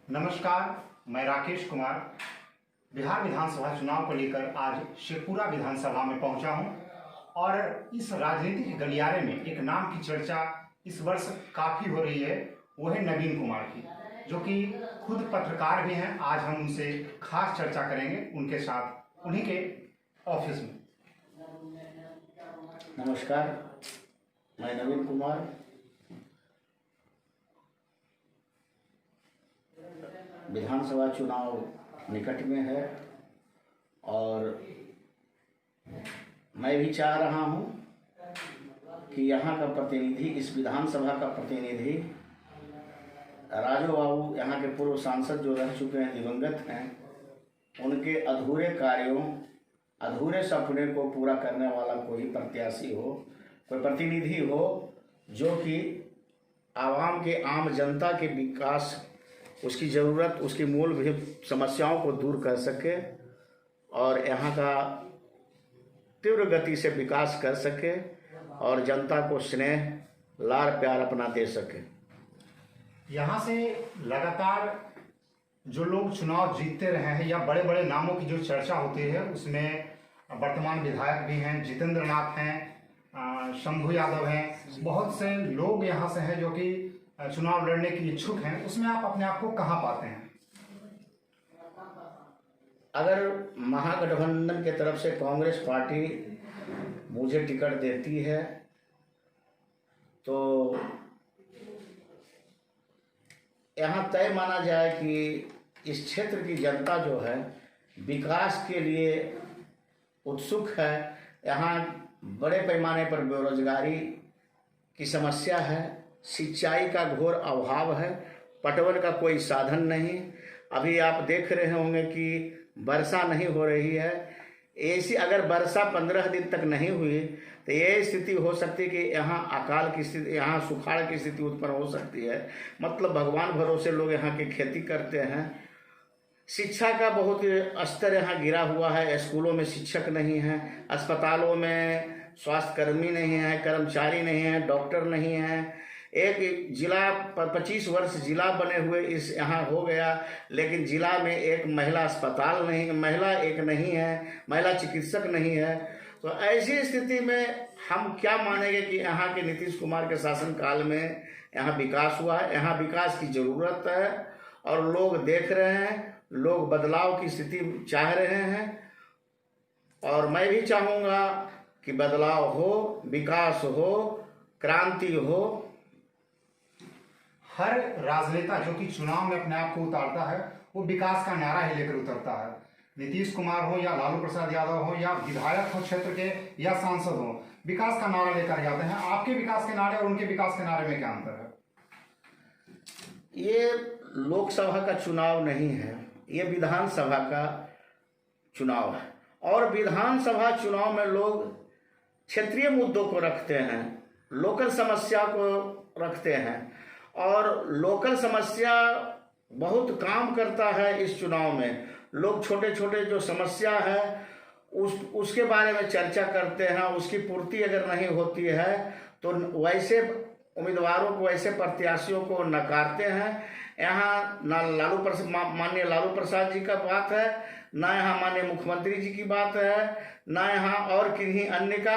नमस्कार, मैं राकेश कुमार बिहार विधानसभा चुनाव को लेकर आज शेखपुरा विधानसभा में पहुंचा हूं और इस राजनीतिक गलियारे में एक नाम की चर्चा इस वर्ष काफ़ी हो रही है। वो है नवीन कुमार की, जो कि खुद पत्रकार भी हैं। आज हम उनसे खास चर्चा करेंगे उनके साथ उन्हीं के ऑफिस में। नमस्कार, मैं नवीन कुमार विधानसभा चुनाव निकट में है और मैं भी चाह रहा हूं कि यहाँ का प्रतिनिधि, इस विधानसभा का प्रतिनिधि राजू बाबू, यहाँ के पूर्व सांसद जो रह चुके हैं, दिवंगत हैं, उनके अधूरे कार्यों, अधूरे सपने को पूरा करने वाला कोई प्रत्याशी हो, कोई प्रतिनिधि हो जो कि आवाम के, आम जनता के विकास, उसकी ज़रूरत, उसकी मूल भी समस्याओं को दूर कर सके और यहाँ का तीव्र गति से विकास कर सके और जनता को स्नेह, लाड़ प्यार अपना दे सके। यहाँ से लगातार जो लोग चुनाव जीतते रहे हैं या बड़े बड़े नामों की जो चर्चा होती है, उसमें वर्तमान विधायक भी हैं, जितेंद्र नाथ हैं, शंभू यादव हैं, बहुत से लोग यहाँ से हैं जो कि चुनाव लड़ने की इच्छुक हैं। उसमें आप अपने आप को कहाँ पाते हैं? अगर महागठबंधन की तरफ से कांग्रेस पार्टी मुझे टिकट देती है तो यहाँ तय माना जाए कि इस क्षेत्र की जनता जो है विकास के लिए उत्सुक है। यहाँ बड़े पैमाने पर बेरोजगारी की समस्या है, सिंचाई का घोर अभाव है, पटवन का कोई साधन नहीं। अभी आप देख रहे होंगे कि वर्षा नहीं हो रही है। ऐसी अगर वर्षा 15 दिन तक नहीं हुई तो ये स्थिति हो सकती है कि यहाँ अकाल की स्थिति, यहाँ सुखाड़ की स्थिति उत्पन्न हो सकती है। मतलब भगवान भरोसे लोग यहाँ की खेती करते हैं। शिक्षा का बहुत स्तर यहाँ गिरा हुआ है। स्कूलों में शिक्षक नहीं है, अस्पतालों में स्वास्थ्यकर्मी नहीं है, कर्मचारी नहीं है, डॉक्टर नहीं है। एक जिला 25 वर्ष जिला बने हुए इस यहाँ हो गया, लेकिन जिला में एक महिला अस्पताल नहीं, महिला एक नहीं है, महिला चिकित्सक नहीं है। तो ऐसी स्थिति में हम क्या मानेंगे कि यहाँ के नीतीश कुमार के शासनकाल में यहाँ विकास हुआ है। यहाँ विकास की ज़रूरत है और लोग देख रहे हैं, लोग बदलाव की स्थिति चाह रहे हैं और मैं भी चाहूँगा कि बदलाव हो, विकास हो, क्रांति हो। हर राजनेता जो कि चुनाव में अपने आप को उतारता है, वो विकास का नारा ही लेकर उतरता है। नीतीश कुमार हो या लालू प्रसाद यादव हो या विधायक हो क्षेत्र के या सांसद हो, विकास का नारा लेकर जाते हैं। आपके विकास के नारे और उनके विकास के नारे में क्या अंतर है? ये लोकसभा का चुनाव नहीं है, ये विधानसभा का चुनाव है और विधानसभा चुनाव में लोग क्षेत्रीय मुद्दों को रखते हैं, लोकल समस्या को रखते हैं और लोकल समस्या बहुत काम करता है। इस चुनाव में लोग छोटे छोटे जो समस्या है उसके बारे में चर्चा करते हैं। उसकी पूर्ति अगर नहीं होती है तो वैसे उम्मीदवारों को, ऐसे प्रत्याशियों को नकारते हैं। यहाँ ना माननीय लालू प्रसाद जी का बात है, ना यहाँ माननीय मुख्यमंत्री जी की बात है, ना यहाँ और किन्हीं अन्य का।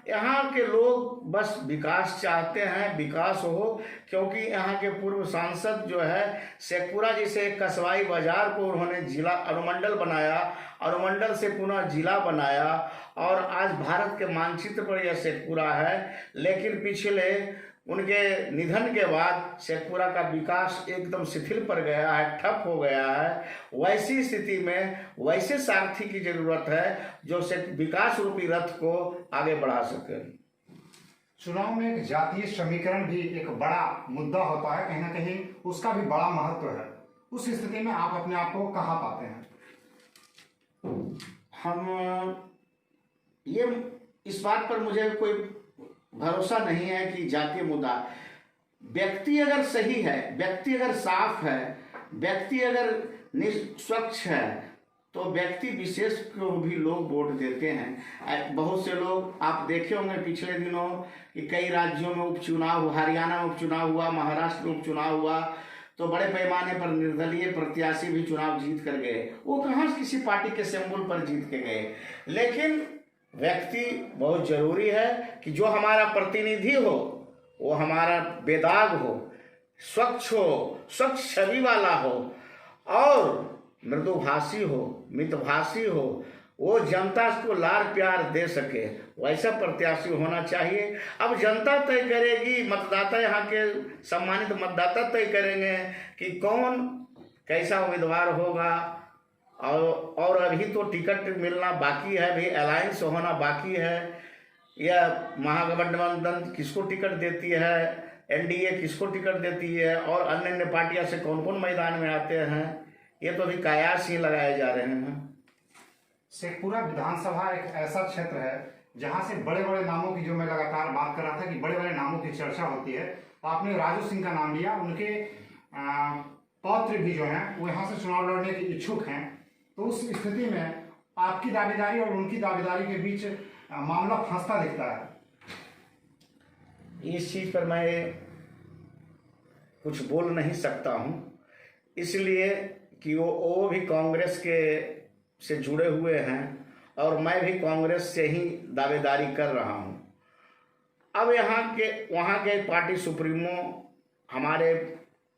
यहाँ के लोग बस विकास चाहते हैं, विकास हो, क्योंकि यहाँ के पूर्व सांसद जो है शेखपुरा जी से कस्बाई बाजार को उन्होंने जिला अनुमंडल बनाया, अनुमंडल से पुनः जिला बनाया और आज भारत के मानचित्र पर यह शेखपुरा है। लेकिन पिछले उनके निधन के बाद शेखपुरा का विकास एकदम शिथिल पड़ गया है, ठप हो गया है। वैसी स्थिति में वैसे सारथी की जरूरत है जो विकास रूपी रथ को आगे बढ़ा सके। चुनाव में एक जातीय समीकरण भी एक बड़ा मुद्दा होता है, कहीं ना कहीं उसका भी बड़ा महत्व है। उस स्थिति में आप अपने आप को कहाँ पाते हैं? हम ये इस बात पर मुझे कोई भरोसा नहीं है कि जातीय मुद्दा, व्यक्ति अगर सही है, व्यक्ति अगर साफ है, व्यक्ति अगर निष्पक्ष है तो व्यक्ति विशेष को भी लोग वोट देते हैं। बहुत से लोग आप देखे होंगे पिछले दिनों कि कई राज्यों में उपचुनाव, हरियाणा में उपचुनाव हुआ, महाराष्ट्र में उपचुनाव हुआ, तो बड़े पैमाने पर निर्दलीय प्रत्याशी भी चुनाव जीत कर गए। वो कहाँ किसी पार्टी के सिंबल पर जीत के गए। लेकिन व्यक्ति बहुत जरूरी है कि जो हमारा प्रतिनिधि हो वो हमारा बेदाग हो, स्वच्छ हो, स्वच्छ छवि वाला हो और मृदुभाषी हो, मितभाषी हो, वो जनता को लाड़ प्यार दे सके, वैसा प्रत्याशी होना चाहिए। अब जनता तय करेगी, मतदाता यहाँ के सम्मानित मतदाता तय करेंगे कि कौन कैसा उम्मीदवार होगा। और अभी तो टिकट मिलना बाकी है, अभी अलायंस होना बाकी है, या महागठबंधन किसको टिकट देती है, एनडीए किसको टिकट देती है, और अन्य अन्य पार्टियां से कौन कौन मैदान में आते हैं, ये तो अभी कयास ही लगाए जा रहे हैं। शेखपुरा विधानसभा एक ऐसा क्षेत्र है जहां से बड़े बड़े नामों की, जो मैं लगातार बात कर रहा था कि बड़े बड़े नामों की चर्चा होती है। तो आपने राजू सिंह का नाम लिया, उनके पौत्र भी जो हैं वो यहाँ से चुनाव लड़ने के इच्छुक हैं। तो उस स्थिति में आपकी दावेदारी और उनकी दावेदारी के बीच मामला फंसता दिखता है। इस चीज पर मैं कुछ बोल नहीं सकता हूँ, इसलिए कि वो भी कांग्रेस के से जुड़े हुए हैं और मैं भी कांग्रेस से ही दावेदारी कर रहा हूँ। अब वहाँ के पार्टी सुप्रीमो, हमारे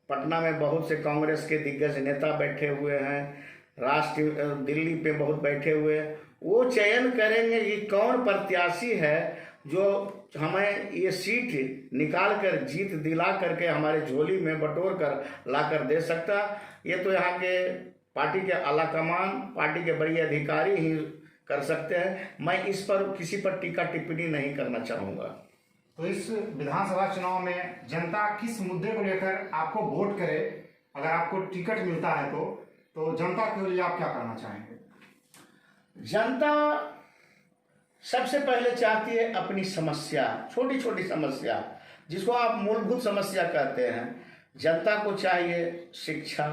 पटना में बहुत से कांग्रेस के दिग्गज नेता बैठे हुए हैं, राष्ट्रीय दिल्ली पे बहुत बैठे हुए, वो चयन करेंगे कि कौन प्रत्याशी है जो हमें ये सीट निकाल कर जीत दिला करके हमारे झोली में बटोर कर ला कर दे सकता। ये तो यहाँ के पार्टी के आला कमान, पार्टी के बड़े अधिकारी ही कर सकते हैं। मैं इस पर किसी पर टीका टिप्पणी नहीं करना चाहूँगा। तो इस विधानसभा चुनाव में जनता किस मुद्दे को लेकर आपको वोट करे, अगर आपको टिकट मिलता है तो जनता के लिए आप क्या करना चाहेंगे? जनता सबसे पहले चाहती है अपनी समस्या, छोटी छोटी समस्या जिसको आप मूलभूत समस्या कहते हैं। जनता को चाहिए शिक्षा,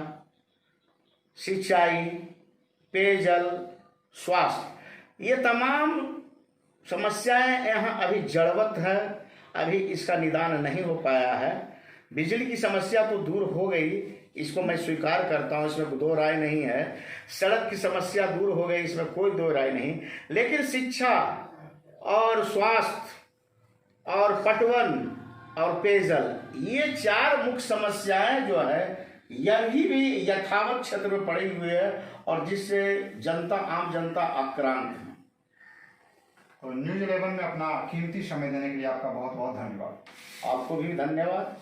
सिंचाई, पेयजल, स्वास्थ्य, ये तमाम समस्याएं यहाँ अभी जड़वत है, अभी इसका निदान नहीं हो पाया है। बिजली की समस्या तो दूर हो गई, इसको मैं स्वीकार करता हूँ, इसमें दो राय नहीं है। सड़क की समस्या दूर हो गई, इसमें कोई दो राय नहीं। लेकिन शिक्षा और स्वास्थ्य और पटवन और पेयजल, ये चार मुख्य समस्याएं जो है यह भी यथावत क्षेत्र में पड़ी हुई है और जिससे जनता, आम जनता आक्रांत है। तो न्यूज़ 11 में अपना कीमती समय देने के लिए आपका बहुत बहुत धन्यवाद। आपको भी धन्यवाद।